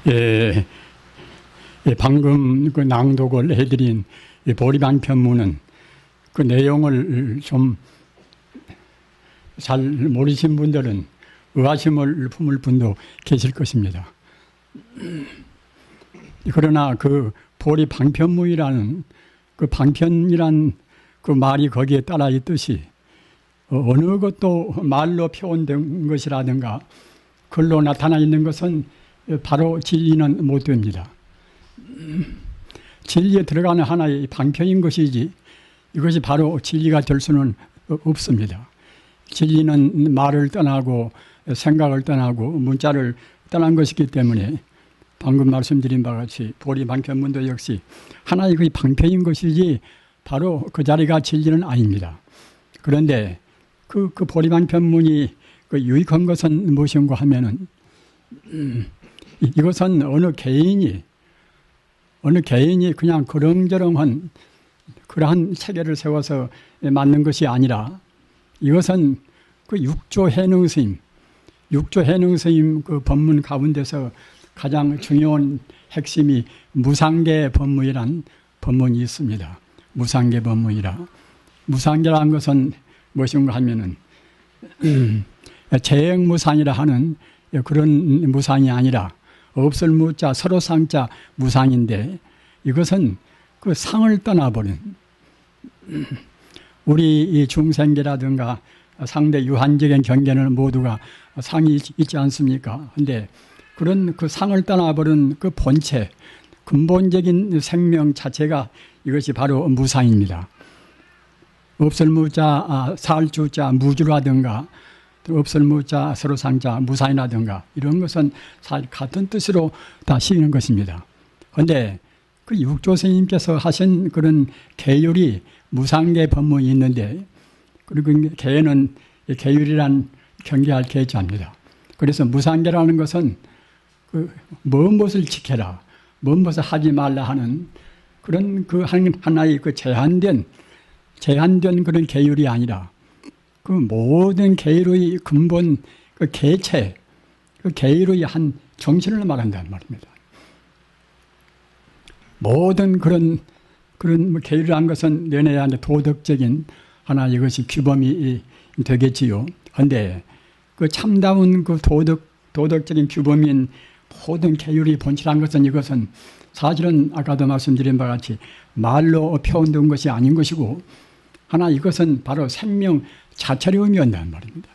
예, 방금 그 낭독을 해드린 보리방편문은 그 내용을 좀 잘 모르신 분들은 의아심을 품을 분도 계실 것입니다. 그러나 그 보리방편문이라는 그 방편이란 그 말이 거기에 따라 있듯이 어느 것도 말로 표현된 것이라든가 글로 나타나 있는 것은 바로 진리는 못 됩니다. 진리에 들어가는 하나의 방편인 것이지 이것이 바로 진리가 될 수는 없습니다. 진리는 말을 떠나고 생각을 떠나고 문자를 떠난 것이기 때문에 방금 말씀드린 바와 같이 보리방편문도 역시 하나의 그 방편인 것이지 바로 그 자리가 진리는 아닙니다. 그런데 그 보리방편문이 그 유익한 것은 무엇인가 하면은 이것은 어느 개인이 그냥 그렁저렁한 그러한 체계를 세워서 만든 것이 아니라 이것은 그 육조 해능 스님 그 법문 가운데서 가장 중요한 핵심이 무상계 법문이란 법문이 있습니다. 무상계 법문이라. 무상계라는 것은 무엇인가 하면은 재행무상이라 하는 그런 무상이 아니라 없을 무자 서로 상자 무상인데 이것은 그 상을 떠나버린 우리 이 중생계라든가 상대 유한적인 경계는 모두가 상이 있지 않습니까? 근데 그런 그 상을 떠나버린 그 본체 근본적인 생명 자체가 이것이 바로 무상입니다. 없을 무자 살주자 무주라든가 없을 무자 서로 상자 무상이라든가 이런 것은 사실 같은 뜻으로 다 쓰이는 것입니다. 그런데 그 육조 스님께서 하신 그런 계율이 무상계 법문이 있는데 그리고 계는 계율이란 경계할 계자입니다. 그래서 무상계라는 것은 그 먼 것을 지켜라, 먼 것을 하지 말라 하는 그런 그 하나의 그 제한된 그런 계율이 아니라 그 모든 계율의 근본 그 개체, 그 계율의 한 정신을 말한다는 말입니다. 모든 그런 계율이라는 것은 내내야 도덕적인 하나 이것이 규범이 되겠지요. 그런데 그 참다운 그 도덕적인 규범인 모든 계율이 본질한 것은 이것은 사실은 아까도 말씀드린 바와 같이 말로 표현된 것이 아닌 것이고 하나 이것은 바로 생명 자체를 의미한다는 말입니다.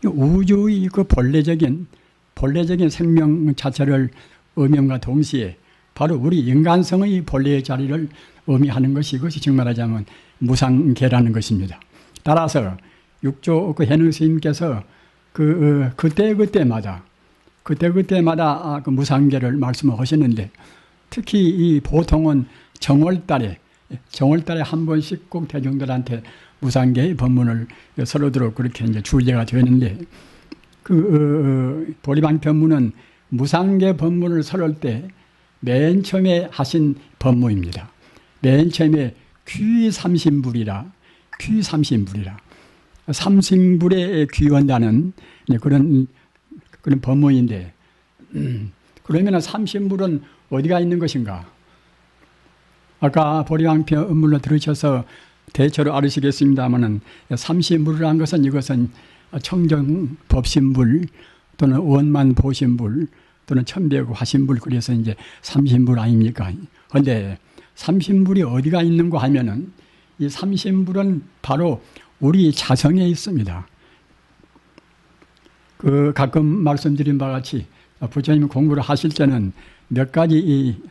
우주의 그 본래적인 생명 자체를 의미함과 동시에 바로 우리 인간성의 본래의 자리를 의미하는 것이 이것이 즉 말하자면 무상계라는 것입니다. 따라서 육조 그 해능 스님께서 그때마다 그 무상계를 말씀하시는데 특히 이 보통은 정월달에 한 번씩 꼭 대중들한테 무상계의 법문을 서로들어 그렇게 이제 주제가 되는데 그 보리방편문은 무상계 법문을 설할 때 맨 처음에 하신 법문입니다. 맨 처음에 귀삼신불이라 삼신불에 귀원다는 그런 법문인데 그러면 삼신불은 어디가 있는 것인가? 아까 보리방편문을 들으셔서 대체로 알으시겠습니다마는 삼신불이라는 것은 이것은 청정법신불 또는 원만보신불 또는 천백화신불 그래서 이제 삼신불 아닙니까? 그런데 삼신불이 어디가 있는가 하면은 이 삼신불은 바로 우리 자성에 있습니다. 그 가끔 말씀드린 바와 같이 부처님 공부를 하실 때는 몇 가지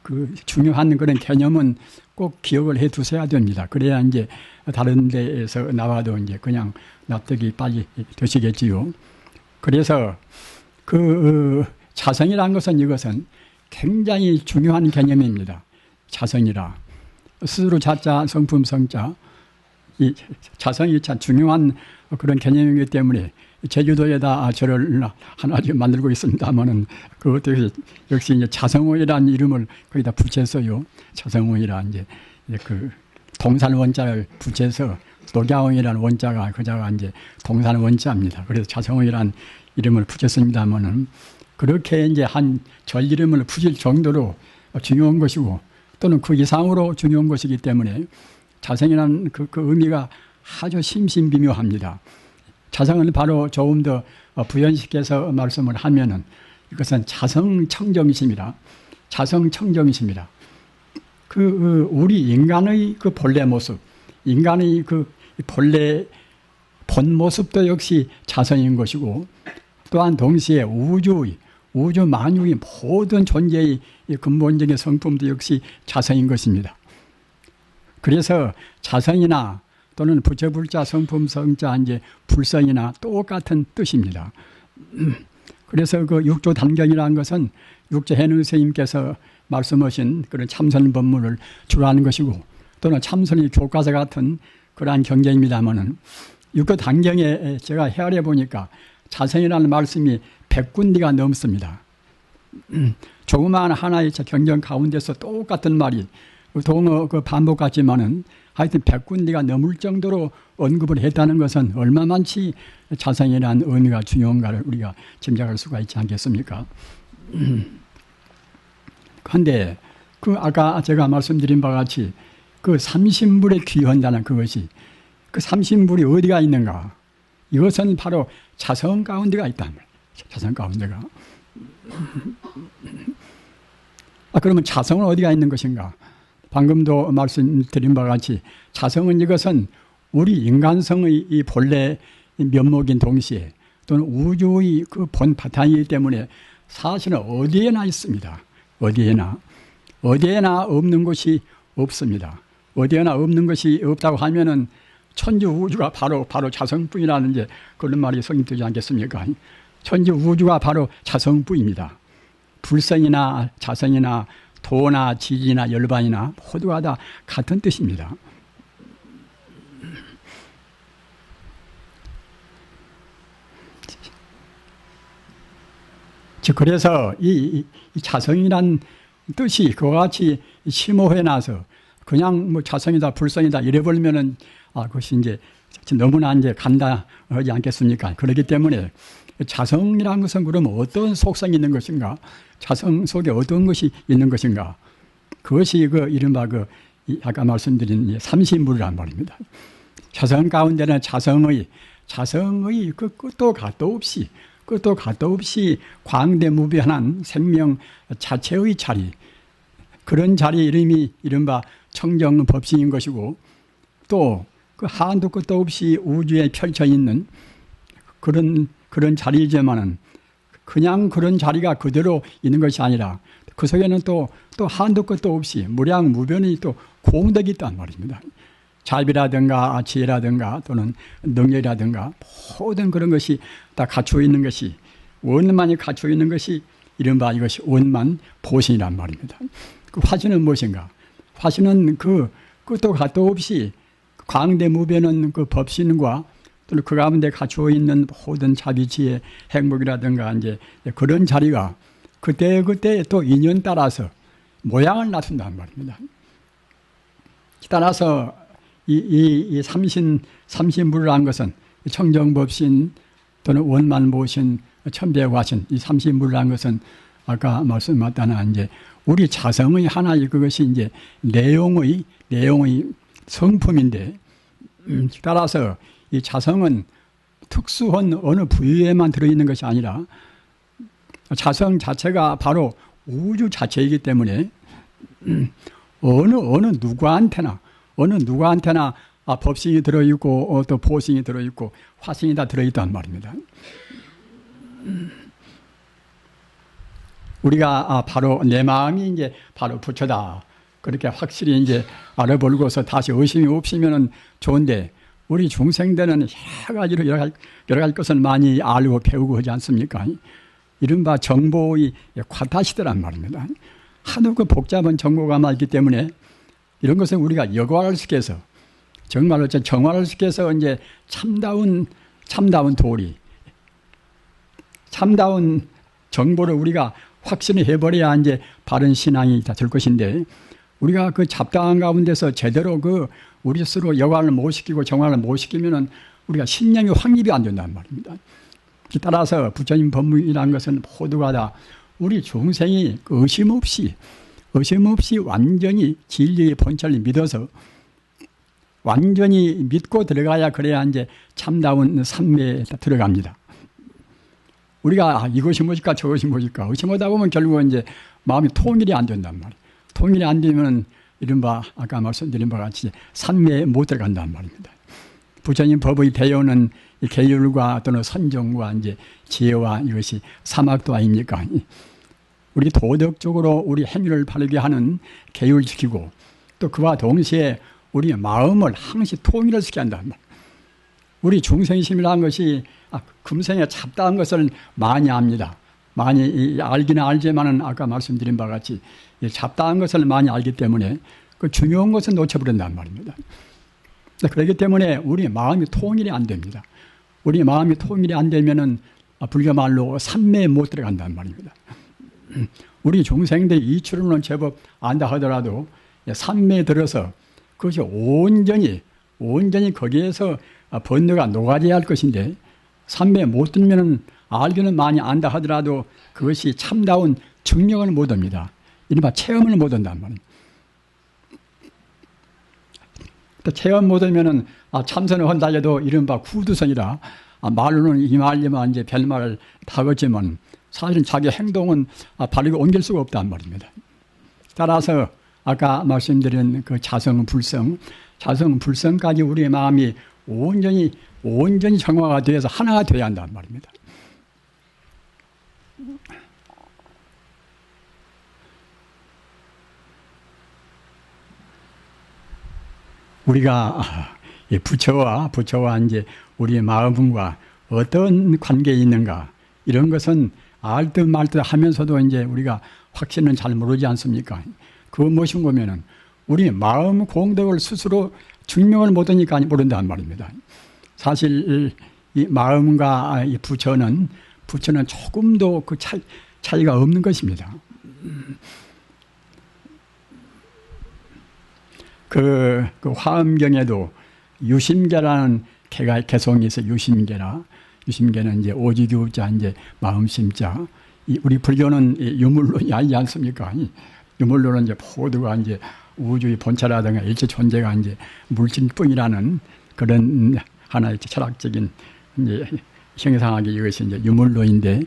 그 중요한 그런 개념은 꼭 기억을 해 두셔야 됩니다. 그래야 이제 다른 데에서 나와도 이제 그냥 납득이 빨리 되시겠지요. 그래서 그 자성이라는 것은 이것은 굉장히 중요한 개념입니다. 자성이라. 스스로 자자, 성품 성자. 이 자성이 참 중요한 그런 개념이기 때문에 제주도에다 절을 하나 만들고 있습니다만은 그것도 역시 이제 자성호이라는 이름을 거기다 붙여서요. 자성호이라 이제 그 동산 원자를 붙여서 녹야홍이라는 원자가 그자가 이제 동산 원자입니다. 그래서 자성호이라는 이름을 붙였습니다만은 그렇게 이제 한 전이름을 붙일 정도로 중요한 것이고 또는 그 이상으로 중요한 것이기 때문에 자성이라는 그 의미가 아주 심신비묘합니다. 자성은 바로 조금 더 부연시켜서 말씀을 하면은 이것은 자성청정심이라 자성청정심이라 우리 인간의 그 본래 모습, 인간의 그 본래 본 모습도 역시 자성인 것이고 또한 동시에 우주 만유의 모든 존재의 근본적인 성품도 역시 자성인 것입니다. 그래서 자성이나 또는 부처불자 성품 성자 이제 불성이나 똑같은 뜻입니다. 그래서 그 육조 단경이라는 것은 육조 해능 스님께서 말씀하신 그런 참선 법문을 주로하는 것이고 또는 참선의 교과서 같은 그러한 경전입니다만은 육조 단경에 제가 헤아려 보니까 자성이라는 말씀이 100군데가 넘습니다. 조그마한 하나의 경전 가운데서 똑같은 말이 동어 그 반복 같지만은 하여튼 100군데가 넘을 정도로 언급을 했다는 것은 얼마만치 자성이라는 의미가 중요한가를 우리가 짐작할 수가 있지 않겠습니까? 그런데 그 아까 제가 말씀드린 바와 같이 그 삼신불에 귀한다는 그것이 그 삼신불이 어디가 있는가? 이것은 바로 자성 가운데가 있단 말이에요. 자성 가운데가. 그러면 자성은 어디가 있는 것인가? 방금도 말씀드린 바와 같이 자성은 이것은 우리 인간성의 이 본래 면목인 동시에 또는 우주의 그 본 바탕이기 때문에 사실은 어디에나 있습니다. 어디에나 없는 것이 없습니다. 어디에나 없는 것이 없다고 하면은 천지 우주가 바로 자성뿐이라는 이제 그런 말이 성립되지 않겠습니까? 천지 우주가 바로 자성뿐입니다. 불성이나 자성이나 도나 지지나 열반이나 모두가 다 같은 뜻입니다. 그래서 이 자성이란 뜻이 그와 같이 심오해 나서 그냥 뭐 자성이다 불성이다 이래버리면은 그것이 이제 너무나 이제 간단하지 않겠습니까? 그렇기 때문에 자성이라는 것은 그러면 어떤 속성이 있는 것인가? 자성 속에 어떤 것이 있는 것인가? 그것이 그 이른바 아까 말씀드린 삼신불이란 말입니다. 자성 가운데는 자성의 그 끝도 갓도 없이 광대무비한 생명 자체의 자리, 그런 자리 이름이 이른바 청정법신인 것이고 또 그 한도 끝도 없이 우주에 펼쳐 있는 그런 자리이지만은 그냥 그런 자리가 그대로 있는 것이 아니라 그 속에는 또 한도 끝도 없이 무량무변의 또 공덕이 있단 말입니다. 자비라든가 지혜라든가 또는 능력이라든가 모든 그런 것이 다 갖추어 있는 것이 원만히 갖추어 있는 것이 이른바 이것이 원만 보신이란 말입니다. 그 화신은 무엇인가? 화신은 그 끝도 갓도 없이 광대무변은 그 법신과 또는 그 가운데 갖추어 있는 모든 자비지혜 행복이라든가 이제 그런 자리가 그때 또 인연 따라서 모양을 갖춘단 말입니다. 따라서 이 삼신불이라는 것은 청정법신 또는 원만보신 천배화신 이 삼신불이라는 것은 아까 말씀드렸다나 이제 우리 자성의 하나의 그것이 이제 내용의 성품인데 따라서 이 자성은 특수한 어느 부위에만 들어있는 것이 아니라 자성 자체가 바로 우주 자체이기 때문에 어느 누구한테나 법신이 들어있고 또 보신이 들어있고 화신이 다 들어있단 말입니다. 우리가 바로 내 마음이 이제 바로 부처다 그렇게 확실히 이제 알아보고서 다시 의심이 없으면은 좋은데 우리 중생들은 여러 가지 것을 많이 알고 배우고 하지 않습니까? 이른바 정보의 과다시대란 말입니다. 하도 그 복잡한 정보가 많기 때문에 이런 것을 우리가 여과를 시켜서 정말로 정화를 시켜서 이제 참다운 도리, 참다운 정보를 우리가 확신을 해버려야 이제 바른 신앙이 다 될 것인데 우리가 그 잡다한 가운데서 제대로 우리 스스로 여과를 못 시키고 정화를 못 시키면은 우리가 신념이 확립이 안 된단 말입니다. 따라서 부처님 법문이라는 것은 모두가 다 우리 중생이 의심 없이 완전히 진리의 본체를 믿어서 완전히 믿고 들어가야 그래야 이제 참다운 삼매에 들어갑니다. 우리가 이것이 무엇일까 저것이 무엇일까 의심하다 보면 결국은 이제 마음이 통일이 안 된단 말이에요. 통일이 안 되면 이른바 아까 말씀드린 바와 같이 삼매에 못 들어간단 말입니다. 부처님 법의 배우는 계율과 또는 선정과 이제 지혜와 이것이 사막도 아닙니까? 우리 도덕적으로 우리 행위를 바르게 하는 계율 지키고 또 그와 동시에 우리 마음을 항시 통일을 시켜야 한단 말이에요. 우리 중생심이라는 것이 금생에 잡다한 것을 많이 압니다. 많이 알기는 알지만은 아까 말씀드린 바와 같이 잡다한 것을 많이 알기 때문에 그 중요한 것은 놓쳐버린단 말입니다. 그렇기 때문에 우리 마음이 통일이 안 됩니다. 우리 마음이 통일이 안 되면은 불교 말로 삼매에 못 들어간단 말입니다. 우리 중생들이 이치로는 제법 안다 하더라도 삼매에 들어서 그것이 온전히 거기에서 번뇌가 녹아져야 할 것인데 삼매에 못 들면은 알기는 많이 안다 하더라도 그것이 참다운 증명을 못 합니다. 이른바 체험을 못 한단 말입니다. 체험 못 하면은 참선을 한다 해도 이른바 구두선이라 말로는 이말리만 이제 별말을 다겠지만 사실은 자기 행동은 바르게 옮길 수가 없단 말입니다. 따라서 아까 말씀드린 그 자성불성까지 우리의 마음이 온전히 정화가 되어서 하나가 되어야 한단 말입니다. 우리가 부처와 이제 우리의 마음과 어떤 관계에 있는가 이런 것은 알듯 말듯 하면서도 이제 우리가 확신은 잘 모르지 않습니까? 그거 무엇인 거면은 우리 마음 공덕을 스스로 증명을 못하니까 모른단 말입니다. 사실 이 마음과 이 부처는 조금도 그 차이가 없는 것입니다. 그 화엄경에도 유심계라는 개성이 있어요. 유심계는 이제 오지교자 이제 마음심자. 우리 불교는 유물론이 아니지 않습니까? 유물론은 이제 모두가 이제 우주의 본체라든가 일체 존재가 이제 물질뿐이라는 그런 하나의 철학적인 이제 형상하게 이것이 이제 유물론인데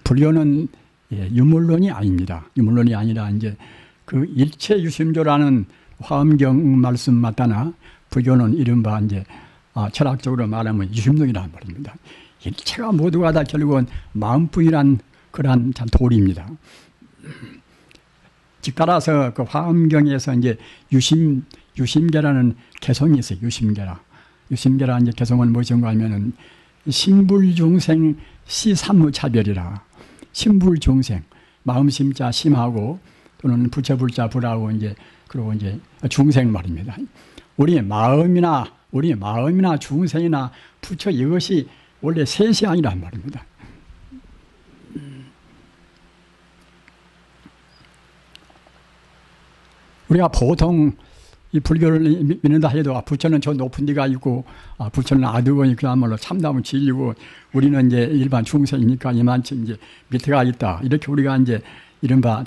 불교는 유물론이 아닙니다. 유물론이 아니라 이제 그 일체 유심조라는 화엄경 말씀 맞다나 불교는 이른바 이제 철학적으로 말하면 유심론이라는 말입니다. 일체가 모두가 다 결국은 마음뿐이란 그러한 참 도리입니다. 즉 따라서 그 화엄경에서 이제 유심계라는 개성이 있어요. 유심계라 이제 개성은 무엇인가 하면은 심불중생 시삼무차별이라. 심불중생 마음심자 심하고 또는 부처불자 불하고 이제 그리고 이제 중생 말입니다. 우리 마음이나 중생이나 부처 이것이 원래 셋이 아니란 말입니다. 우리가 보통 이 불교를 믿는다 해도 부처는 저 높은 데가 있고 부처는 아드거니 그야말로 참다운 진리고 우리는 이제 일반 중생이니까 이만큼 이제 밑에가 있다. 이렇게 우리가 이제 이른바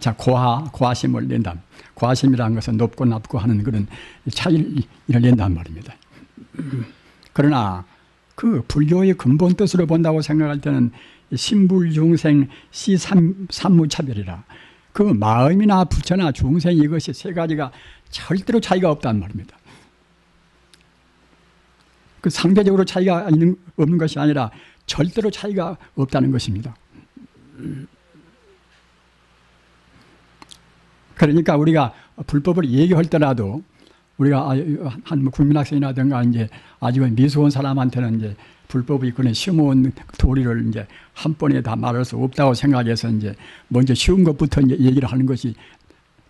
고하심을 낸다. 고하심이라는 것은 높고 낮고 하는 그런 차이를 낸단 말입니다. 그러나 그 불교의 근본 뜻으로 본다고 생각할 때는 신불중생 시삼무차별이라. 그 마음이나 부처나 중생 이것이 세 가지가 절대로 차이가 없단 말입니다. 그 상대적으로 차이가 없는 것이 아니라 절대로 차이가 없다는 것입니다. 그러니까 우리가 불법을 얘기할 때라도 우리가 한 국민학생이라든가 이제 아직 미수온 사람한테는 이제 불법의 그런 쉬운 도리를 이제 한 번에 다 말할 수 없다고 생각해서 이제 먼저 쉬운 것부터 이제 얘기를 하는 것이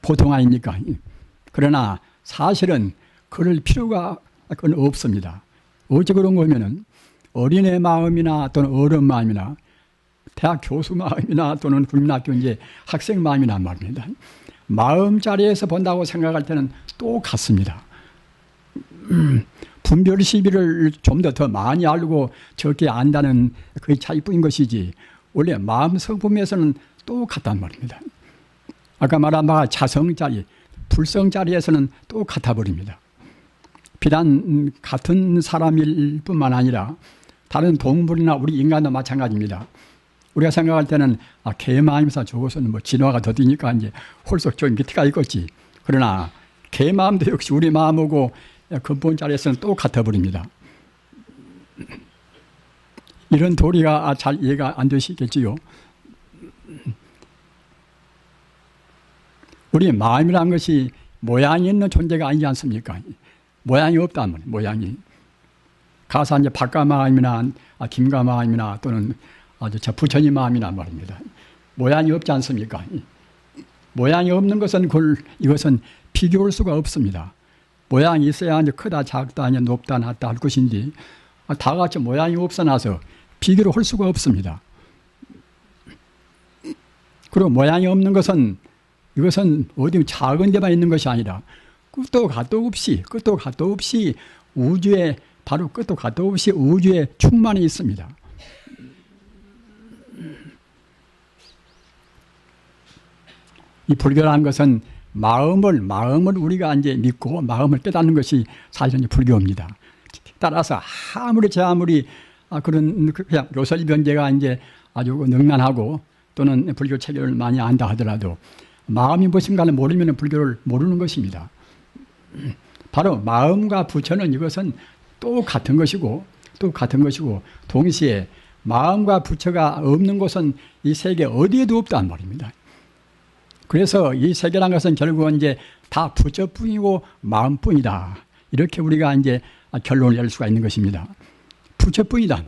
보통 아닙니까? 그러나 사실은 그럴 필요가 없습니다. 어째 그런 거면은 어린애 마음이나 또는 어른 마음이나 대학 교수 마음이나 또는 국민학교 이제 학생 마음이란 말입니다. 마음자리에서 본다고 생각할 때는 똑같습니다. 분별 시비를 좀 더 많이 알고 적게 안다는 그 차이뿐인 것이지 원래 마음 성품에서는 똑같단 말입니다. 아까 말한 바가 자성자리, 불성자리에서는 똑같아 버립니다. 비단 같은 사람일 뿐만 아니라 다른 동물이나 우리 인간도 마찬가지입니다. 우리가 생각할 때는 개만 아니면서 저것은 뭐 진화가 더디니까 이제 홀속적인 기태가 있겠지. 그러나 개 마음도 역시 우리 마음하고 근본 자리에서는 똑같아 버립니다. 이런 도리가 잘 이해가 안 되시겠지요. 우리 마음이라는 것이 모양이 있는 존재가 아니지 않습니까? 모양이 없단 말이에요. 모양이. 가서 이제 박가 마음이나 김가 마음이나 또는 저 부처님 마음이나 말입니다. 모양이 없지 않습니까? 모양이 없는 것은 이것은 비교할 수가 없습니다. 모양이 있어야 이제 크다 작다 아니 높다 낮다 할 것인데 다 같이 모양이 없어놔서 비교를 할 수가 없습니다. 그리고 모양이 없는 것은 이것은 어디 작은 데만 있는 것이 아니라 끝도 갓도 없이 우주에 바로 끝도 갓도 없이 우주에 충만히 있습니다. 이 불교라는 것은 마음을 우리가 이제 믿고 마음을 깨닫는 것이 사실은 불교입니다. 따라서 아무리 그런 그냥 요설변제가 이제 아주 능란하고 또는 불교 체계를 많이 안다 하더라도 마음이 무엇인가를 모르면 불교를 모르는 것입니다. 바로 마음과 부처는 이것은 똑같은 것이고 동시에 마음과 부처가 없는 곳은 이 세계 어디에도 없단 말입니다. 그래서 이 세계란 것은 결국은 이제 다 부처뿐이고 마음뿐이다. 이렇게 우리가 이제 결론을 낼 수가 있는 것입니다. 부처뿐이다.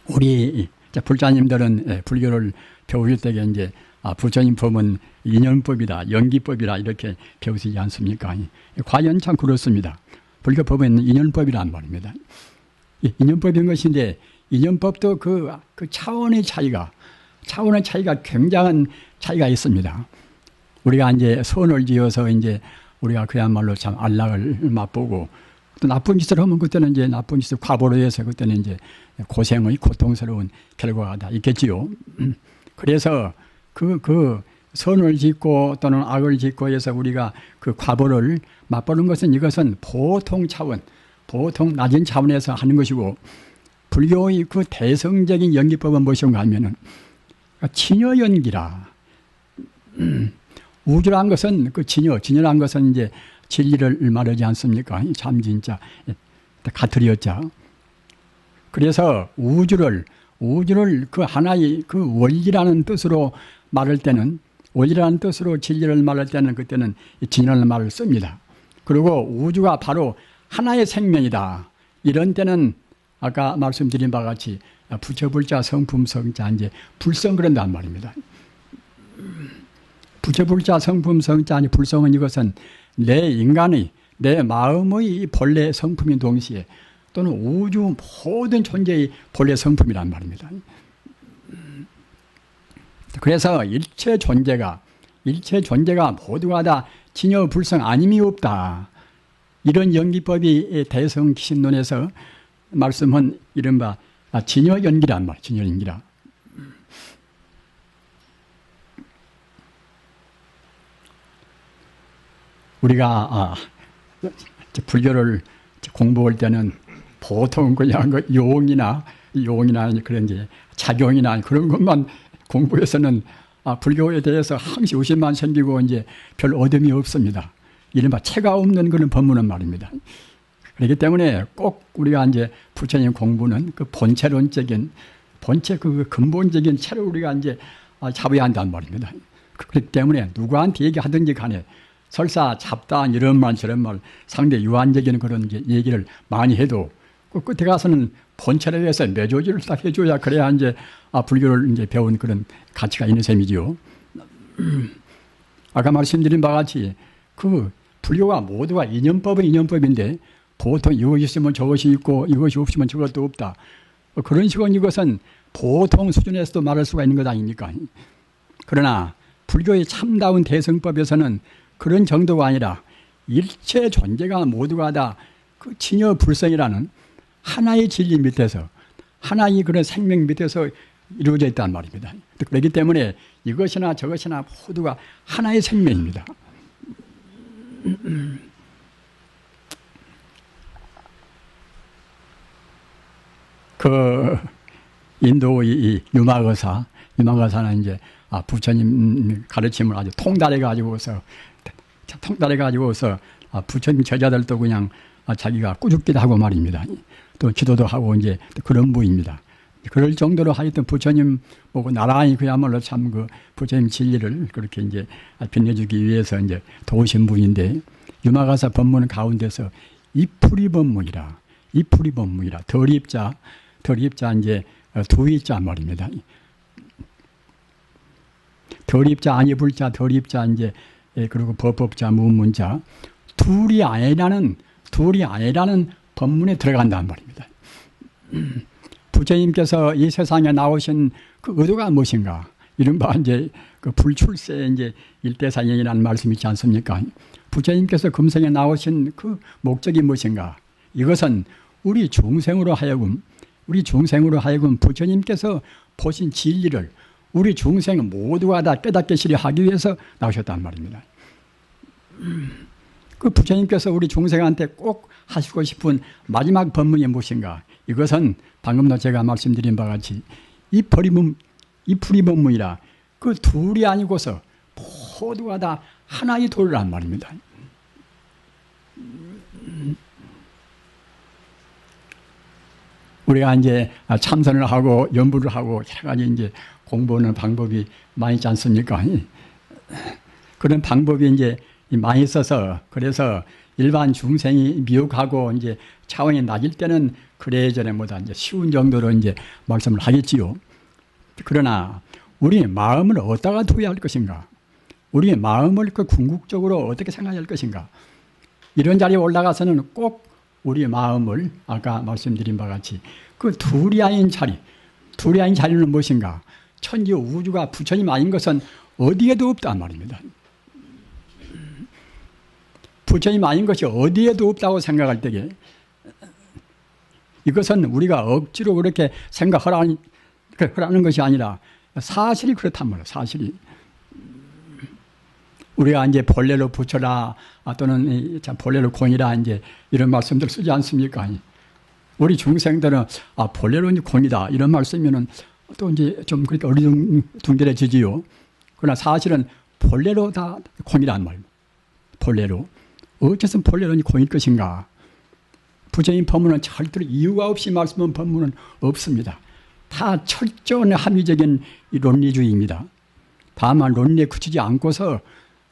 우리 불자님들은 불교를 배우실 때 이제 부처님 법은 인연법이다, 연기법이다 이렇게 배우시지 않습니까? 과연 참 그렇습니다. 불교 법은 인연법이란 말입니다. 인연법인 것인데 인연법도 그 차원의 차이가 굉장한 차이가 있습니다. 우리가 이제 선을 지어서 이제 우리가 그야말로 참 안락을 맛보고 또 나쁜 짓을 하면 그때는 이제 나쁜 짓을 과보로 해서 그때는 이제 고생의 고통스러운 결과가 다 있겠지요. 그래서 그 선을 짓고 또는 악을 짓고 해서 우리가 그 과보를 맛보는 것은 이것은 보통 차원, 보통 낮은 차원에서 하는 것이고 불교의 그 대성적인 연기법은 무엇인가 하면은 진여연기라. 우주란 것은 진여란 것은 이제 진리를 말하지 않습니까? 참 진짜 가트리었자. 그래서 우주를 그 하나의 그 원리라는 뜻으로 말할 때는 원리라는 뜻으로 진리를 말할 때는 그때는 진여라는 말을 씁니다. 그리고 우주가 바로 하나의 생명이다. 이런 때는 아까 말씀드린 바와 같이 부처불자 성품성자 이제 불성 그런단 말입니다. 부처불자 성품성자 아니 불성은 이것은 내 인간의 내 마음의 본래 성품인 동시에 또는 우주 모든 존재의 본래 성품이란 말입니다. 그래서 일체 존재가 모두가 다 진여 불성 아님이 없다. 이런 연기법이 대성기신론에서 말씀한 이른바 진여연기란 말, 진여연기라. 우리가 불교를 공부할 때는 보통 그냥 용이나 그런 이제 작용이나 그런 것만 공부해서는 불교에 대해서 항시 의심만 생기고 이제 별 얻음이 없습니다. 이른바 체가 없는 그런 법문은 말입니다. 그렇기 때문에 꼭 우리가 이제 부처님 공부는 그 본체 그 근본적인 체를 우리가 이제 잡아야 한단 말입니다. 그렇기 때문에 누구한테 얘기하든지 간에 설사 잡다한 이런 말 저런 말 상대 유한적인 그런 얘기를 많이 해도 그 끝에 가서는 본체에 대해서 매조지를 딱 해줘야 그래야 이제 불교를 이제 배운 그런 가치가 있는 셈이지요. 아까 말씀드린 바와 같이 그 불교가 모두가 인연법은 인연법인데 보통 이것이 있으면 저것이 있고 이것이 없으면 저것도 없다. 그런 식으로 이것은 보통 수준에서도 말할 수가 있는 것 아닙니까? 그러나 불교의 참다운 대성법에서는 그런 정도가 아니라 일체 존재가 모두가 다 그 진여 불성이라는 하나의 진리 밑에서, 하나의 그런 생명 밑에서 이루어져 있단 말입니다. 그렇기 때문에 이것이나 저것이나 모두가 하나의 생명입니다. 그 인도 이 유마거사는 이제 부처님 가르침을 아주 통달해 가지고서 부처님 제자들도 그냥 자기가 꾸짖기도 하고 말입니다. 또 기도도 하고 이제 그런 분입니다. 그럴 정도로 하여튼 부처님 보고 나란히 그야말로 참 그 부처님 진리를 그렇게 이제 빛내주기 위해서 이제 도우신 분인데, 유마가사 법문 가운데서 이풀이 법문이라 덜입자 이제 두입자 말입니다. 덜입자 아니 불자 덜입자 이제 그리고 법법자 무문자 둘이 아니라는 법문에 들어간단 말입니다. 부처님께서 이 세상에 나오신 그 의도가 무엇인가? 이른바 이제 그 불출세 이제 일대사연이라는 말씀이 있지 않습니까? 부처님께서 금생에 나오신 그 목적이 무엇인가? 이것은 우리 중생으로 하여금 부처님께서 보신 진리를 우리 중생 모두가 다 깨닫게 시려 하기 위해서 나오셨단 말입니다. 그 부처님께서 우리 중생한테 꼭 하시고 싶은 마지막 법문이 무엇인가? 이것은 방금도 제가 말씀드린 바와 같이 이풀이 법문이라 그 둘이 아니고서 모두가 다 하나의 도리란 말입니다. 우리가 이제 참선을 하고 연부를 하고 여러 가지 이제 공부하는 방법이 많이 있지 않습니까? 그런 방법이 이제 많이 있어서, 그래서 일반 중생이 미혹하고 이제 차원이 낮을 때는 그래저래보다 이제 쉬운 정도로 이제 말씀을 하겠지요. 그러나 우리의 마음을 어디다가 두어야 할 것인가? 우리의 마음을 그 궁극적으로 어떻게 생각해야 할 것인가? 이런 자리에 올라가서는 꼭 우리의 마음을 아까 말씀드린 바와 같이 그 둘이 아닌 자리는 무엇인가? 천지 우주가 부처님 아닌 것은 어디에도 없단 말입니다. 부처님 아닌 것이 어디에도 없다고 생각할 때에 이것은 우리가 억지로 그렇게 생각하라는 것이 아니라 사실이 그렇단 말이에요. 사실이. 우리가 이제 본래로 부처라 또는 본래로 공이라 이제 이런 말씀들 쓰지 않습니까? 우리 중생들은 본래로 공이다 이런 말 쓰면은 또 이제 좀 그렇게 어리둥절해지지요. 그러나 사실은 본래로 다 공이란 말이에요. 본래로. 어째서 본래로 공일 것인가? 부처님 법문은 절대로 이유가 없이 말씀한 법문은 없습니다. 다 철저한 합리적인 논리주의입니다. 다만 논리에 그치지 않고서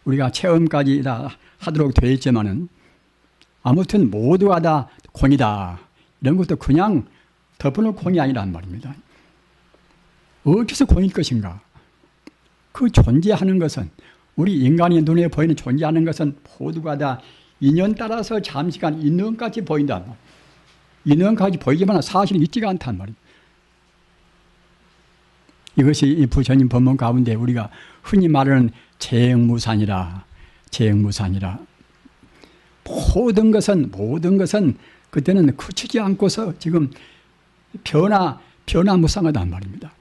우리가 체험까지 다 하도록 되어 있지만은 아무튼 모두가 다 공이다. 이런 것도 그냥 덮어놓은 공이 아니란 말입니다. 어째서 공일 것인가? 그 존재하는 것은 우리 인간의 눈에 보이는 존재하는 것은 모두가 다 인연 따라서 잠시간 인연까지 보인단 말이에요. 인연까지 보이지만 사실은 있지가 않단 말이에요. 이것이 부처님 법문 가운데 우리가 흔히 말하는 재행무산이라 모든 것은 그때는 그치지 않고서 지금 변화무쌍하단 말입니다.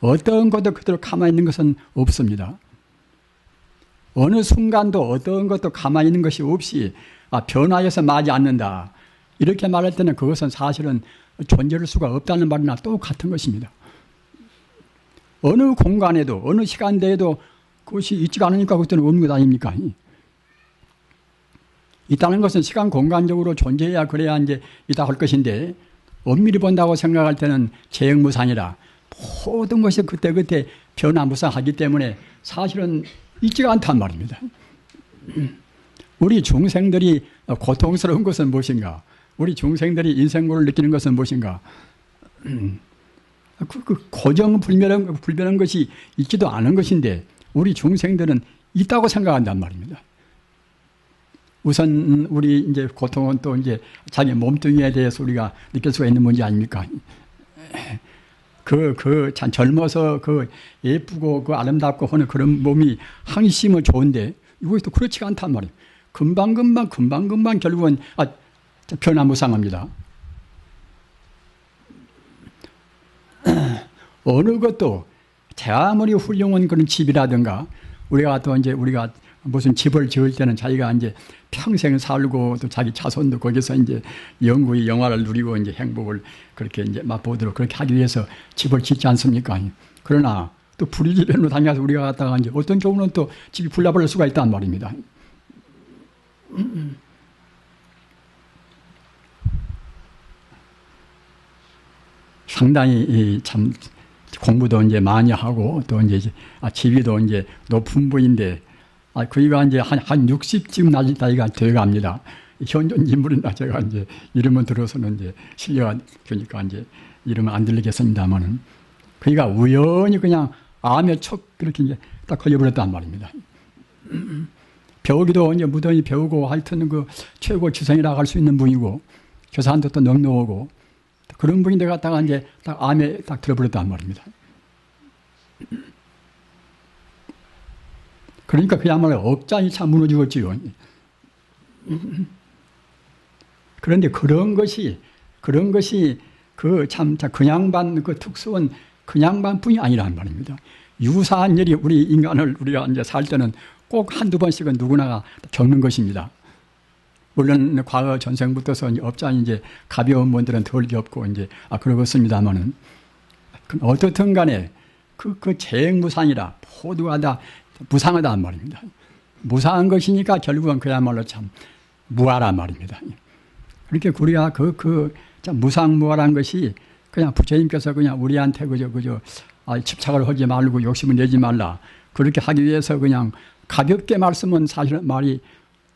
어떤 것도 그대로 가만히 있는 것은 없습니다. 어느 순간도 어떤 것도 가만히 있는 것이 없이 변화해서 마지 않는다. 이렇게 말할 때는 그것은 사실은 존재할 수가 없다는 말이나 똑같은 것입니다. 어느 공간에도 어느 시간대에도 그것이 있지가 않으니까 그때는 없는 것 아닙니까? 있다는 것은 시간 공간적으로 존재해야 그래야 이제 있다 할 것인데 엄밀히 본다고 생각할 때는 재행무상이라 모든 것이 그때그때 변화무쌍하기 때문에 사실은 있지가 않단 말입니다. 우리 중생들이 고통스러운 것은 무엇인가? 우리 중생들이 인생고를 느끼는 것은 무엇인가? 그 고정불변한 것이 있지도 않은 것인데 우리 중생들은 있다고 생각한단 말입니다. 우선 우리 이제 고통은 또 이제 자기 몸뚱이에 대해서 우리가 느낄 수가 있는 문제 아닙니까? 참 젊어서 예쁘고 아름답고 하는 그런 몸이 항심은 좋은데 이것이 또 그렇지가 않단 말이에요. 금방금방 결국은 변화무쌍합니다. 어느 것도 제 아무리 훌륭한 그런 집이라든가 우리가 무슨 집을 지을 때는 자기가 이제 평생 살고 또 자기 자손도 거기서 이제 영구히 영화를 누리고 이제 행복을 그렇게 이제 맛보도록 그렇게 하기 위해서 집을 짓지 않습니까? 그러나 또 불의지변으로 다녀서 우리가 갔다가 이제 어떤 경우는 또 집이 불나버릴 수가 있단 말입니다. 상당히 참 공부도 이제 많이 하고 또 이제 지위도 이제 높은 분인데 그이가 이제 한 60 지금 나이가 되어 갑니다. 현존 인물이나 제가 이제 이름을 들어서는 이제 실례가 되니까 이제 이름은 안 들리겠습니다만은 그이가 우연히 그냥 암에 척 그렇게 이제 딱 걸려버렸단 말입니다. 배우기도 이제 무던히 배우고 하여튼 그 최고 지성이라고 할 수 있는 분이고 교사한테 또 넉넉하고 그런 분인데 갔다가 이제 딱 암에 딱 들어버렸단 말입니다. 그러니까 그야말로 억장이 참 무너지겠지요. 그런데 그런 것이 그 참 그냥 반 그 특수한 그냥 반뿐이 아니란 말입니다. 유사한 일이 우리 인간을 우리가 이제 살 때는 꼭 한두 번씩은 누구나가 겪는 것입니다. 물론 과거 전생부터서 업장이 이제 가벼운 분들은 덜 겪고 이제 그러겠습니다만은 어떻든 간에 그 재행무상이라 모두가 다 무상하단 말입니다. 무상한 것이니까 결국은 그야말로 참 무아란 말입니다. 그렇게 우리가 참 무상무아란 것이 그냥 부처님께서 그냥 우리한테 그저 집착을 하지 말고 욕심을 내지 말라 그렇게 하기 위해서 그냥 가볍게 말씀은 사실은 말이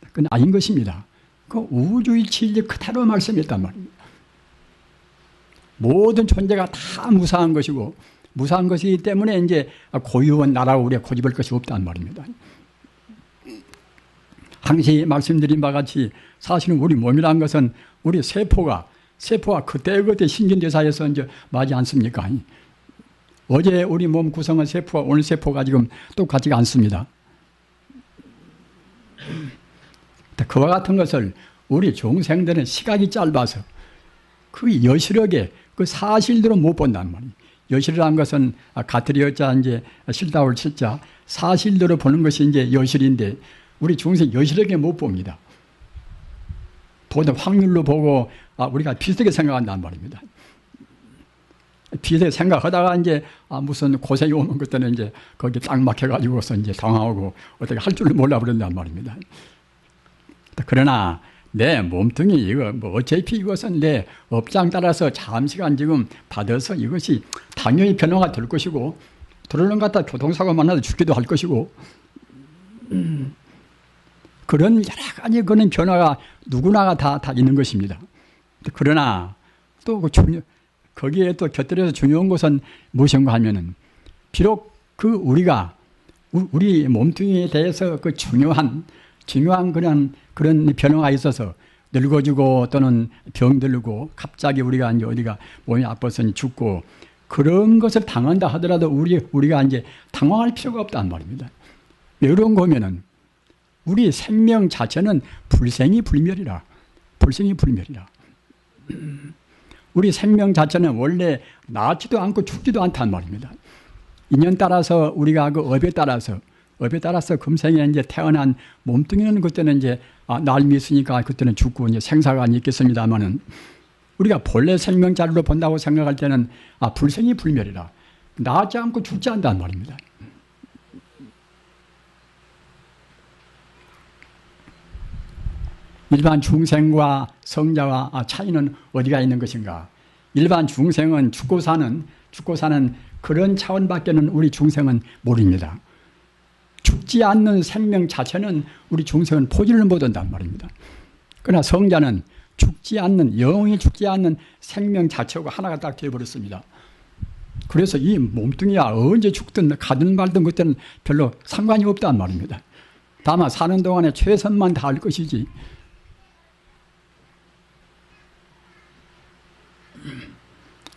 그건 아닌 것입니다. 그 우주의 진리 그대로 말씀했단 말입니다. 모든 존재가 다 무상한 것이고 무상한 것이기 때문에 이제 고유한 나라고 우리가 고집할 것이 없단 말입니다. 당시 말씀드린 바와 같이 사실은 우리 몸이라는 것은 우리 세포가 그때그때 신진대사에서 이제 맞지 않습니까? 어제 우리 몸 구성한 세포와 오늘 세포가 지금 똑같지가 않습니다. 그와 같은 것을 우리 중생들은 시각이 짧아서 그 여실하게 그 사실대로 못 본단 말이에요. 여실이라는 것은 가트리어자 이제 실다울 실자 사실대로 보는 것이 이제 여실인데 우리 중생 여실하게 못 봅니다. 보다 확률로 보고 우리가 비슷하게 생각한단 말입니다. 비슷하게 생각하다가 이제 무슨 고생이 오면 그때는 이제 거기 딱 막혀가지고서 이제 당황하고 어떻게 할 줄을 몰라버린단 말입니다. 그러나 내 몸뚱이 이거 어차피 이것은 내 업장 따라서 잠시간 지금 받아서 이것이 당연히 변화가 될 것이고 들어오는 것 같다 교통사고 만나도 죽기도 할 것이고 그런 여러 가지 그런 변화가 누구나가 다 있는 것입니다. 그러나 또 거기에 또 곁들여서 중요한 것은 무엇인가 하면은 비록 우리가 우리 몸뚱이에 대해서 그 중요한 그런 변화가 있어서 늙어지고 또는 병들고 갑자기 우리가 이제 어디가 몸이 아파서 죽고 그런 것을 당한다 하더라도 우리가 이제 당황할 필요가 없단 말입니다. 왜 그런 거면은 우리 생명 자체는 불생이 불멸이라. 우리 생명 자체는 원래 낳지도 않고 죽지도 않단 말입니다. 인연 따라서 우리가 그 업에 따라서 금생에 이제 태어난 몸뚱이는 그때는 이제 날이 있으니까 그때는 죽고 이제 생사가 있겠습니다만은 우리가 본래 생명 자료로 본다고 생각할 때는 불생이 불멸이라. 낳지 않고 죽지 않단 말입니다. 일반 중생과 성자와 차이는 어디가 있는 것인가? 일반 중생은 죽고 사는 그런 차원밖에는 우리 중생은 모릅니다. 죽지 않는 생명 자체는 우리 중생은 포기를 못한단 말입니다. 그러나 성자는 영원히 죽지 않는 생명 자체가 하나가 딱 되어버렸습니다. 그래서 이 몸뚱이야 언제 죽든 가든 말든 그때는 별로 상관이 없단 말입니다. 다만 사는 동안에 최선만 다할 것이지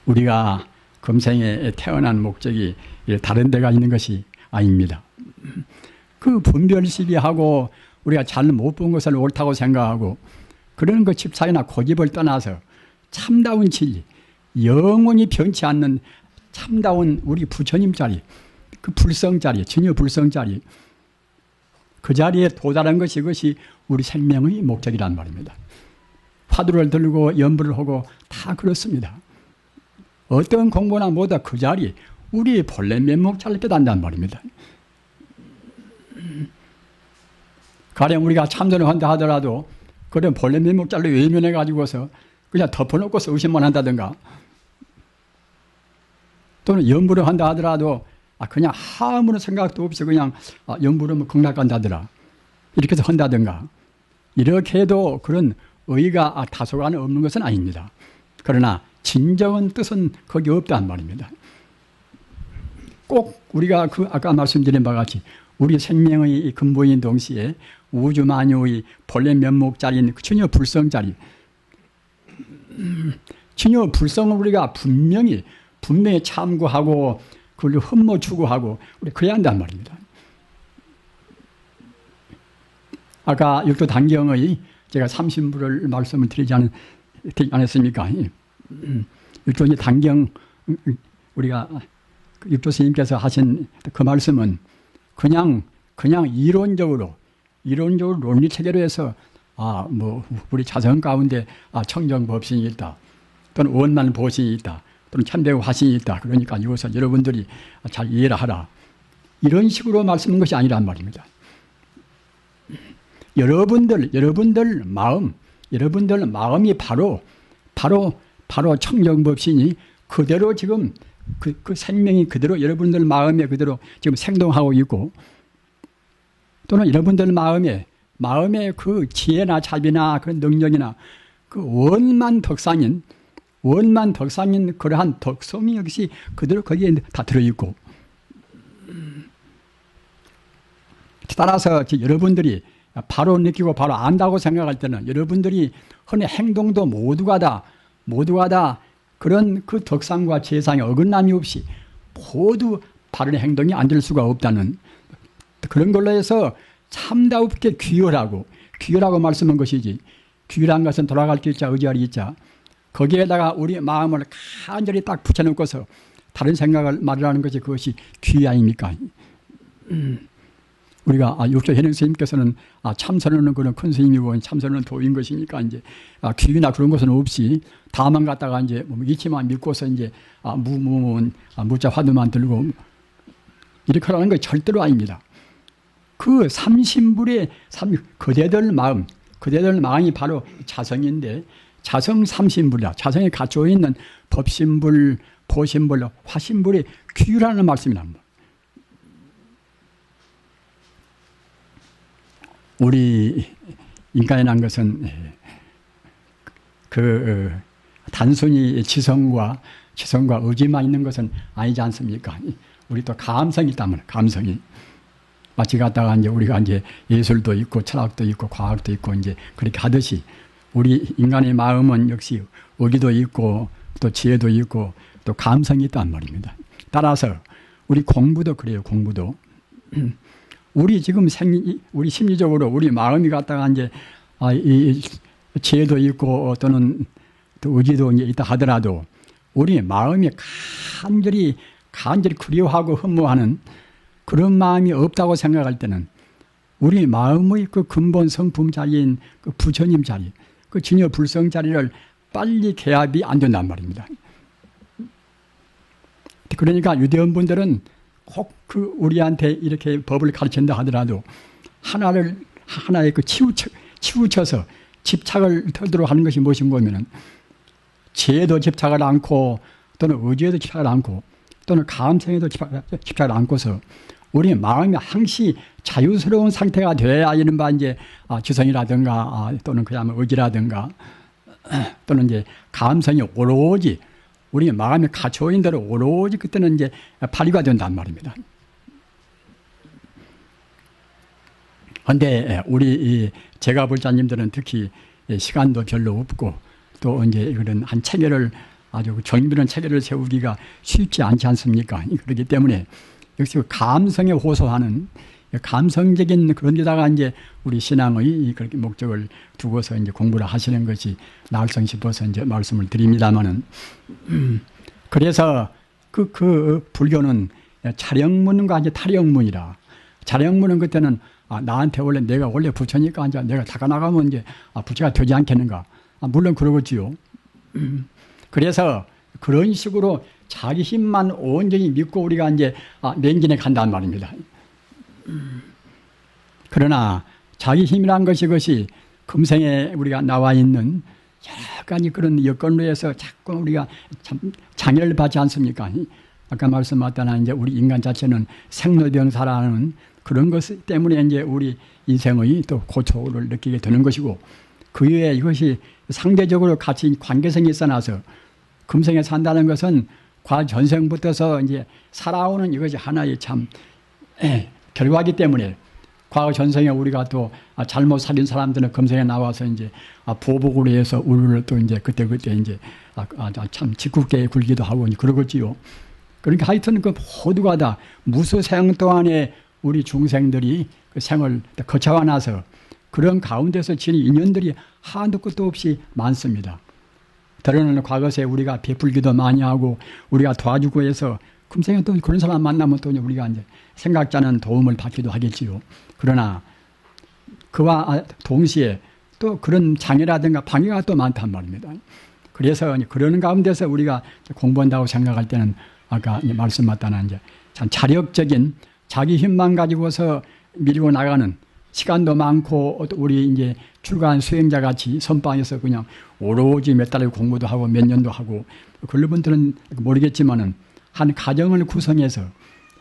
우리가 금생에 태어난 목적이 다른 데가 있는 것이 아닙니다. 그 분별 시비하고 우리가 잘 못 본 것을 옳다고 생각하고 그런 그 집착이나 고집을 떠나서 참다운 진리, 영원히 변치 않는 참다운 우리 부처님 자리, 그 불성 자리, 전혀 불성 자리, 그 자리에 도달한 것이 그것이 우리 생명의 목적이란 말입니다. 화두를 들고 연부를 하고 다 그렇습니다. 어떤 공부나 뭐다 그 자리, 우리 본래 면목 잘 깨닫는단 말입니다. 가령 우리가 참선을 한다 하더라도 그런 본래 면목 잘로 외면해 가지고서 그냥 덮어놓고서 의심만 한다든가, 또는 연부를 한다 하더라도 그냥 아무런 생각도 없이 그냥 연부를 극락한다더라 이렇게 해서 한다든가, 이렇게 해도 그런 의의가 다소간 없는 것은 아닙니다. 그러나 진정한 뜻은 거기 없단 말입니다. 꼭 우리가 그 아까 말씀드린 바와 같이 우리 생명의 근본인 동시에 우주 만유의 본래 면목 자리인 전혀 불성 자리, 전혀 불성을 우리가 분명히 참고하고 그걸 흠모 추구하고 우리 그래야 한단 말입니다. 아까 육도 단경의 제가 삼신부를 말씀을 드리지 않았습니까? 육도 단경 우리가 육도 스님께서 하신 그 말씀은 그냥 이론적으로 논리 체계로 해서 뭐 우리 자성 가운데 청정 법신이 있다, 또는 원만 보신이 있다, 또는 참되고 화신이 있다. 그러니까 이것을 여러분들이 잘 이해를 하라. 이런 식으로 말씀한 것이 아니란 말입니다. 여러분들 마음이 바로 청정법신이 그대로 지금 그 생명이 그대로 여러분들 마음에 그대로 지금 생동하고 있고, 또는 여러분들 마음에 그 지혜나 자비나 그런 능력이나 그 원만 덕상인 그러한 덕성이 역시 그대로 거기에 다 들어있고, 따라서 여러분들이 바로 느끼고 바로 안다고 생각할 때는 여러분들이 하는 행동도 모두가 다 그런 그 덕상과 재상에 어긋남이 없이 모두 바른 행동이 안 될 수가 없다는 그런 걸로 해서 참다웁게 귀열하고 말씀한 것이지, 귀열한 것은 돌아갈 길자 의지할 이자, 거기에다가 우리 마음을 간절히 딱 붙여놓고서 다른 생각을 말하는 것이 그것이 귀 아닙니까? 우리가 육조 현행 스님께서는 참선은 그런 큰 스님이고 참선은 도인 것이니까 이제 귀나 그런 것은 없이 다만 갖다가 이제 이치만 믿고서 이제 무자 화두만 들고 이렇게 하라는 게 절대로 아닙니다. 그 삼신불의 그대들 마음이 바로 자성인데, 자성 삼신불이다. 자성에 갖춰 있는 법신불, 보신불, 화신불이 귀라는 말씀이랍니다. 우리 인간이라는 것은 단순히 지성과 의지만 있는 것은 아니지 않습니까? 우리 또 감성이 있단 말이에요. 감성이. 마치 갖다가 이제 우리가 이제 예술도 있고 철학도 있고 과학도 있고 이제 그렇게 하듯이 우리 인간의 마음은 역시 의기도 있고 또 지혜도 있고 또 감성이 있단 말입니다. 따라서 우리 공부도 그래요. 공부도. 우리 지금 우리 심리적으로 우리 마음이 갖다가 이제 이 지혜도 있고 또는 또 의지도 이제 있다 하더라도 우리 마음이 간절히 그리워하고 흠모하는 그런 마음이 없다고 생각할 때는 우리 마음의 그 근본 성품 자리인 그 부처님 자리, 그 진여 불성 자리를 빨리 개합이 안 된단 말입니다. 그러니까 유대원 분들은 꼭 그 우리한테 이렇게 법을 가르친다 하더라도 하나에 그 치우쳐서 집착을 털도록 하는 것이 무엇인가 하면은 지혜도 집착을 않고 또는 의지에도 집착을 않고 또는 감성에도 집착을 않고서 우리 마음이 항시 자유스러운 상태가 되어야 이른바 이제 지성이라든가 또는 그야말로 의지라든가 또는 이제 감성이 오로지 우리 마음에 갖춰 있는 대로 오로지 그때는 이제 발휘가 된단 말입니다. 그런데 우리 제가 불자님들은 특히 시간도 별로 없고 또 이제 그런 한 체계를 아주 정밀한 체계를 세우기가 쉽지 않지 않습니까? 그렇기 때문에 역시 감성에 호소하는 감성적인 그런 데다가 이제 우리 신앙의 그렇게 목적을 두고서 이제 공부를 하시는 것이 나을성 싶어서 이제 말씀을 드립니다만은 그래서 그 불교는 차령문과 이제 탈영문이라 차령문은 그때는 나한테 원래 내가 원래 부처니까 이제 내가 잠깐 나가면 이제 부처가 되지 않겠는가. 물론 그러겠지요. 그래서 그런 식으로 자기 힘만 온전히 믿고 우리가 이제 맹진에 간단 말입니다. 그러나 자기 힘이란 것이 그것이 금생에 우리가 나와 있는 여러 가지 그런 여건으로 해서 자꾸 우리가 참 장애를 받지 않습니까? 아까 말씀하셨다나 이제 우리 인간 자체는 생로병사라는 그런 것 때문에 이제 우리 인생의 또 고초를 느끼게 되는 것이고 그 외에 이것이 상대적으로 같이 관계성이 있어나서 금생에 산다는 것은 과 전생부터서 이제 살아오는 이것이 하나의 참 결과이기 때문에 과거 전생에 우리가 또 잘못 살인 사람들은 금생에 나와서 이제 보복으로 해서 우리를 또 이제 그때 이제 참 짓궂게 굴기도 하고 그러겠지요. 그러니까 하여튼 그 모두가 다 무수생 동안에 우리 중생들이 그 생을 거쳐와 나서 그런 가운데서 지닌 인연들이 한도 끝도 없이 많습니다. 때로는 과거에 우리가 베풀기도 많이 하고 우리가 도와주고 해서 금생에 또 그런 사람 만나면 또 우리가 이제 생각지 않은 도움을 받기도 하겠지요. 그러나 그와 동시에 또 그런 장애라든가 방해가 또 많단 말입니다. 그래서 그러는 가운데서 우리가 공부한다고 생각할 때는 아까 말씀하셨다나 이제 참 자력적인 자기 힘만 가지고서 밀고 나가는 시간도 많고 우리 이제 출가한 수행자 같이 선방에서 그냥 오로지 몇 달을 공부도 하고 몇 년도 하고 그런 분들은 모르겠지만은 한 가정을 구성해서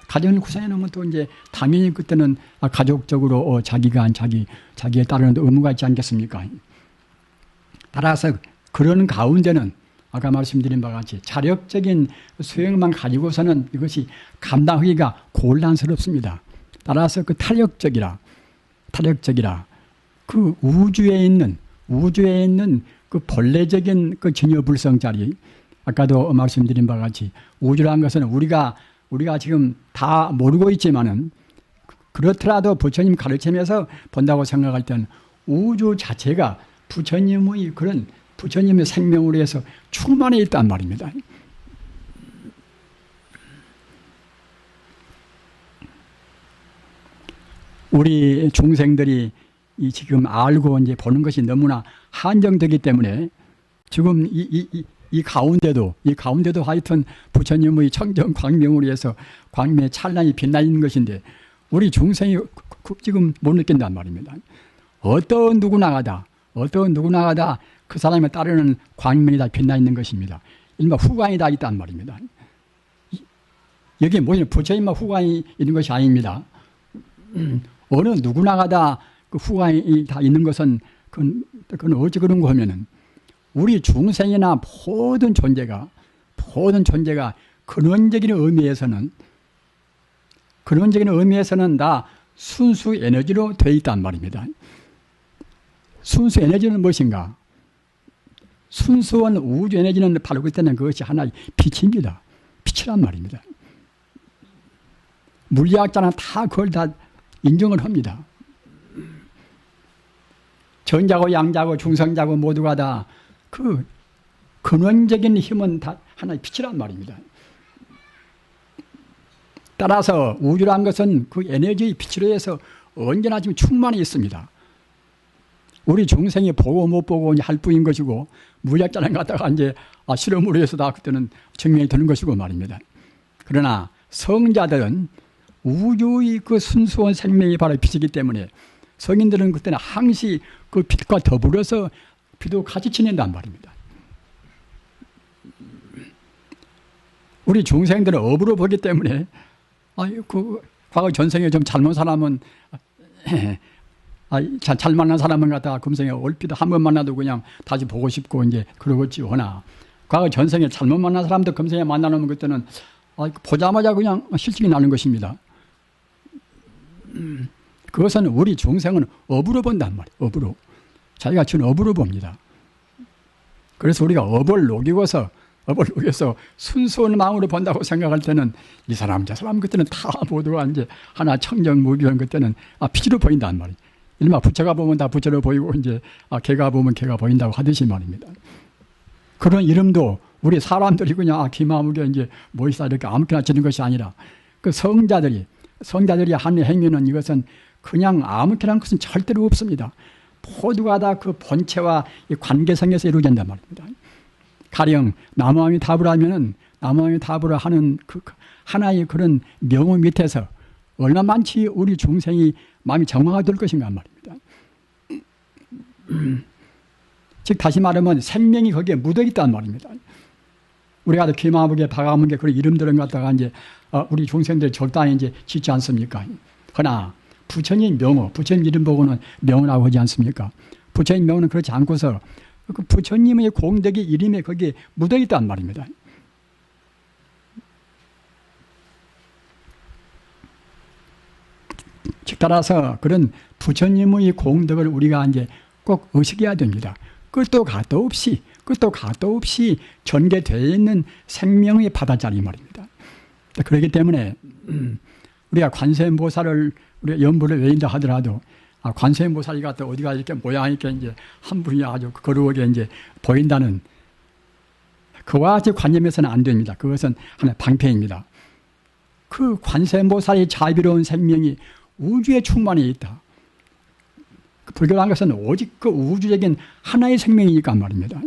가정을 구성해 놓으면 또 이제 당연히 그때는 가족적으로 자기가 한 자기에 따르는 의무가 있지 않겠습니까? 따라서 그런 가운데는 아까 말씀드린 바와 같이 자력적인 수행만 가지고서는 이것이 감당하기가 곤란스럽습니다. 따라서 그 탄력적이라 그 우주에 있는 그 본래적인 그 진여불성자리 아까도 말씀드린 바와 같이 우주라는 것은 우리가 지금 다 모르고 있지만은 그렇더라도 부처님 가르침에서 본다고 생각할 때는 우주 자체가 부처님의 그런 부처님의 생명으로 해서 충만해 있단 말입니다. 우리 중생들이 지금 알고 이제 보는 것이 너무나 한정되기 때문에 지금 이 가운데도 하여튼 부처님의 청정 광명으로 해서 광명의 찬란히 빛나 있는 것인데 우리 중생이 지금 못 느낀단 말입니다. 어떤 누구나 가다 그 사람에 따르는 광명이 다 빛나 있는 것입니다. 일마 후광이 다 있단 말입니다. 여기에 뭐냐 부처님만 후광이 있는 것이 아닙니다. 어느 누구나 가다 그 후광이 다 있는 것은 그건 어찌 그런가 하면은 우리 중생이나 모든 존재가 근원적인 의미에서는 다 순수 에너지로 되어 있단 말입니다. 순수 에너지는 무엇인가? 순수한 우주 에너지는 바로 그때는 그것이 하나의 빛입니다. 빛이란 말입니다. 물리학자는 다 그걸 다 인정을 합니다. 전자고 양자고 중성자고 모두가 다 그 근원적인 힘은 다 하나의 빛이란 말입니다. 따라서 우주란 것은 그 에너지의 빛으로 해서 언제나 지금 충만히 있습니다. 우리 중생이 보고 못 보고 할 뿐인 것이고 물리학자는 갖다가 이제 실험으로 해서 다 그때는 증명이 되는 것이고 말입니다. 그러나 성자들은 우주의 그 순수한 생명이 바로 빛이기 때문에 성인들은 그때는 항시 그 빛과 더불어서 빛도 같이 지낸단 말입니다. 우리 중생들은 업으로 보기 때문에 그 과거 전생에 좀 잘못 사람은 잘 만난 사람은 갖다가 금생에 얼핏 한 번 만나도 그냥 다시 보고 싶고 이제 그러겠지. 허나 과거 전생에 잘못 만난 사람도 금생에 만나놓으면 그때는 보자마자 그냥 실증이 나는 것입니다. 그것은 우리 중생은 업으로 본단 말이에요. 업으로. 자기가 준 업으로 봅니다. 그래서 우리가 업을 녹이고서 업을 위해서 순수한 마음으로 본다고 생각할 때는 이 사람 저 사람 그때는 다 모두가 이제 하나 청정무비한 그때는 피지로 보인단 말이에요. 일마 부처가 보면 다 부처로 보이고 이제 개가 보면 개가 보인다고 하듯이 말입니다. 그런 이름도 우리 사람들이 그냥 기마무게 이제 모이사 이렇게 아무렇게나 지는 것이 아니라 그 성자들이 하는 행위는 이것은 그냥 아무렇게나 한 것은 절대로 없습니다. 모두가 다 그 본체와 이 관계성에서 이루어진단 말입니다. 가령 나무아미타불 하면은 나무아미타불을 하는 그 하나의 그런 명호 밑에서 얼마 많지 우리 중생이 마음이 정화가 될 것인가 말입니다. 즉 다시 말하면 생명이 거기에 묻어 있단 말입니다. 우리가 기마무게 바가무게 그런 이름들은 갖다가 이제 우리 중생들 적당히 이제 짓지 않습니까? 그러나 부처님 명호, 부처님 이름 보고는 명호라고 하지 않습니까? 부처님 명호는 그렇지 않고서 그 부처님의 공덕이 이름에 거기에 묻어 있단 말입니다. 즉 따라서 그런 부처님의 공덕을 우리가 이제 꼭 의식해야 됩니다. 끝도 가도 없이 전개되어 있는 생명의 바다짜리 말입니다. 그렇기 때문에 우리가 관세음보살을 우리가 연부를 외인다 하더라도 관세음보살이 같은 어디가 이렇게 모양이 이렇게 이제 한 분이 아주 거룩하게 이제 보인다는 그와 같이 관념해서는 안 됩니다. 그것은 하나의 방패입니다. 그 관세음보살의 자비로운 생명이 우주에 충만해 있다. 불교라는 것은 오직 그 우주적인 하나의 생명이니까 말입니다.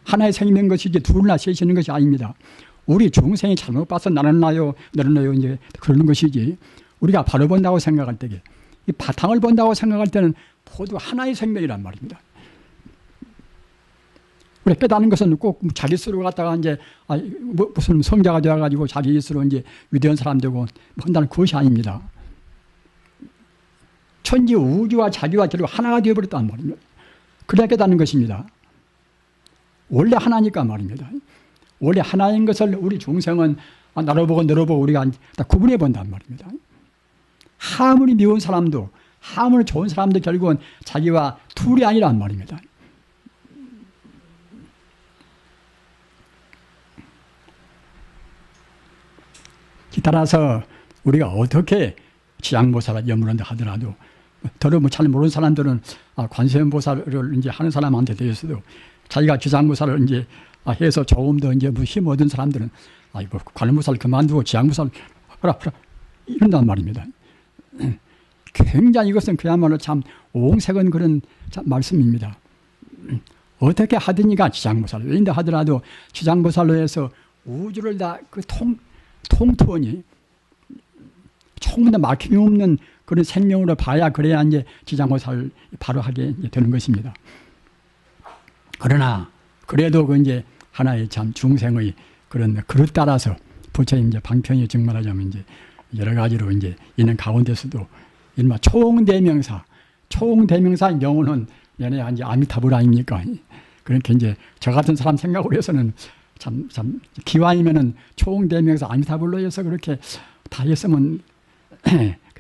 하나의 생명인 것이지 둘이나 셋이는 것이 아닙니다. 우리 중생이 잘못 봐서 나는 나요, 너는 나요, 이제 그러는 것이지. 우리가 바로 본다고 생각할 때에, 이 바탕을 본다고 생각할 때는 모두 하나의 생명이란 말입니다. 우리 깨닫는 것은 꼭 자기 스스로 갖다가 이제 무슨 성자가 되어가지고 자기 스스로 이제 위대한 사람 되고 한다는 그것이 아닙니다. 천지 우주와 자기와 결국 하나가 되어버렸단 말입니다. 그래야 깨닫는 것입니다. 원래 하나니까 말입니다. 원래 하나인 것을 우리 중생은 나를 보고 너를 보고 우리가 다 구분해 본단 말입니다. 아무리 미운 사람도 아무리 좋은 사람도 결국은 자기와 둘이 아니란 말입니다. 따라서 우리가 어떻게 지장보살을 염문한다 하더라도 더러 잘 모르는 사람들은 관세음보살을 이제 하는 사람한테 대해서도 자기가 지장보살을 이제 해서 조금 더 이제 힘 얻은 사람들은 아이고 관음보살 그만두고 지장보살 하라 이런단 말입니다. 굉장히 이것은 그야말로 참 옹색은 그런 말씀입니다. 어떻게 하더니가 지장보살 왜인다 하더라도 지장보살로 해서 우주를 다 그 통투하니 조금 더 막힘이 없는 그런 생명으로 봐야 그래야 이제 지장보살 바로 하게 되는 것입니다. 그러나 그래도 그 이제 하나의 참 중생의 그런 그릇 따라서 부처님 이제 방편이 증말하자면 이제 여러 가지로 이제 있는 가운데서도 일마 총대명사 명호는 얘네 이제 아미타불 아닙니까? 그러니까 이제 저 같은 사람 생각으로 해서는 참 기왕이면은 총대명사 아미타불로 해서 그렇게 다 했으면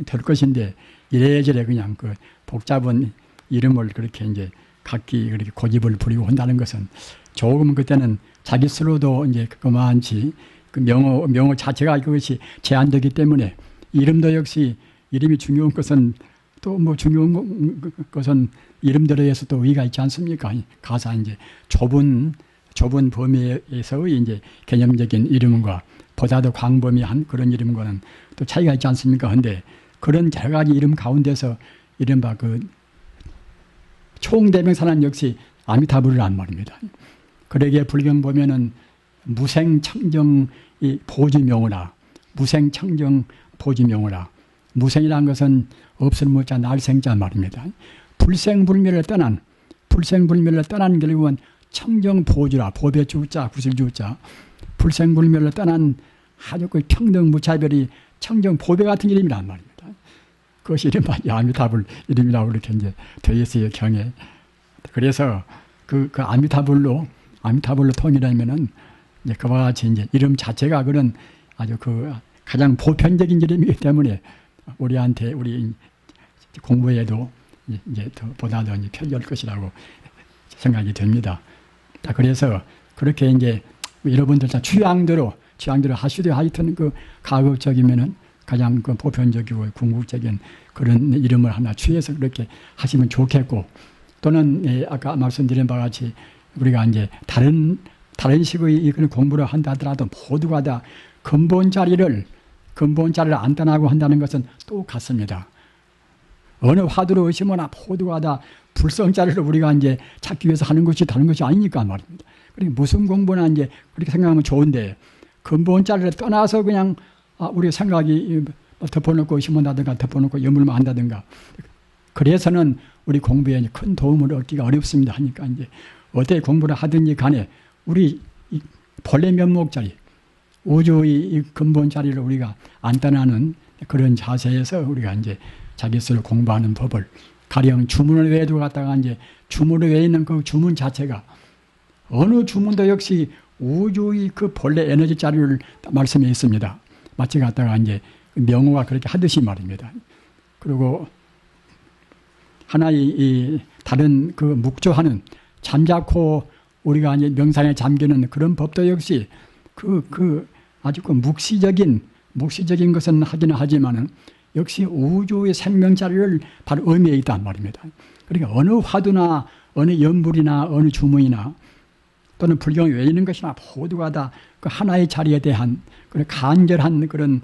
될 것인데 이래저래 그냥 그 복잡한 이름을 그렇게 이제 각기 그렇게 고집을 부리고 한다는 것은 조금 그때는 자기 스스로도 이제 그만치 그 명호 자체가 그것이 제한되기 때문에 이름도 역시 이름이 중요한 것은 또 뭐 중요한 것은 이름들에 의해서 또 의의가 있지 않습니까? 가사 이제 좁은 범위에서의 이제 개념적인 이름과 보다 더 광범위한 그런 이름과는 또 차이가 있지 않습니까? 근데 그런 여러 가지 이름 가운데서 이른바 그 총대명사는 역시 아미타불이란 말입니다. 그러기에 불경 보면은 무생청정 보지명호라. 무생청정 보지명호라. 무생이라는 것은 없을 무자 날생자 말입니다. 불생불멸을 떠난 결국은 청정보주라. 보배 주자 구슬 주자. 불생불멸을 떠난 아주 그 평등 무차별이 청정보배 같은 이름이란 말입니다. 그것이 이른바 아미타불 이름이라고 이렇게 이제 되어 있어요, 경에. 그래서 그 아미타불로 통일하면은 이제 그와 같이 이제 이름 자체가 그런 아주 그 가장 보편적인 이름이기 때문에 우리한테 우리 공부에도 이제 보다 더 편리할 것이라고 생각이 됩니다. 그래서 그렇게 이제 여러분들 다 취향대로 하시되 하여튼 그 가급적이면은 가장 그 보편적이고 궁극적인 그런 이름을 하나 취해서 그렇게 하시면 좋겠고, 또는 아까 말씀드린 바와 같이 우리가 이제 다른 식의 그런 공부를 한다 하더라도 모두가 다 근본 자리를 안 떠나고 한다는 것은 똑같습니다. 어느 화두로 의심하나 모두가 다 불성자리를 우리가 이제 찾기 위해서 하는 것이 다른 것이 아니니까 말입니다. 그러니까 무슨 공부나 이제 그렇게 생각하면 좋은데, 근본 자리를 떠나서 그냥 우리 생각이 덮어놓고 의심한다든가 덮어놓고 여물만 한다든가, 그래서는 우리 공부에 큰 도움을 얻기가 어렵습니다 하니까, 이제 어떻게 공부를 하든지 간에 우리 본래 면목 자리, 우주의 근본 자리를 우리가 안 떠나는 그런 자세에서 우리가 이제 자기 스스로 공부하는 법을, 가령 주문을 외에도 갖다가 이제 주문을 외에 있는 그 주문 자체가 어느 주문도 역시 우주의 그 본래 에너지 자리를 말씀해 있습니다. 마치 갖다가 이제 명호가 그렇게 하듯이 말입니다. 그리고 하나의 다른 그 묵조하는 잠자코 우리가 이제 명상에 잠기는 그런 법도 역시 아주 그 묵시적인 것은 하기는 하지만은 역시 우주의 생명 자리를 바로 의미해 있단 말입니다. 그러니까 어느 화두나 어느 연불이나 어느 주문이나 또는 불경에 왜 있는 것이나 모두가 다 그 하나의 자리에 대한 그런 간절한 그런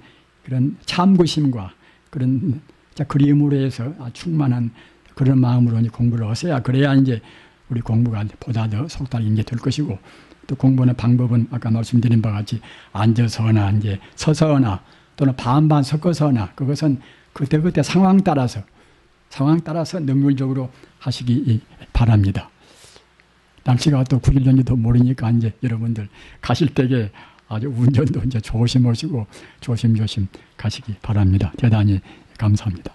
참고심과 그런 그리움으로 해서 충만한 그런 마음으로 이제 공부를 하셔야, 그래야 이제 우리 공부가 보다 더 속달이 이제 될 것이고, 또 공부하는 방법은 아까 말씀드린 바와 같이 앉아서나 이제 서서나 또는 반반 섞어서나, 그것은 그때 상황 따라서 능률적으로 하시기 바랍니다. 날씨가 또 9일 전에도 모르니까 이제 여러분들 가실 때에 아주 운전도 이제 조심하시고 조심조심 가시기 바랍니다. 대단히 감사합니다.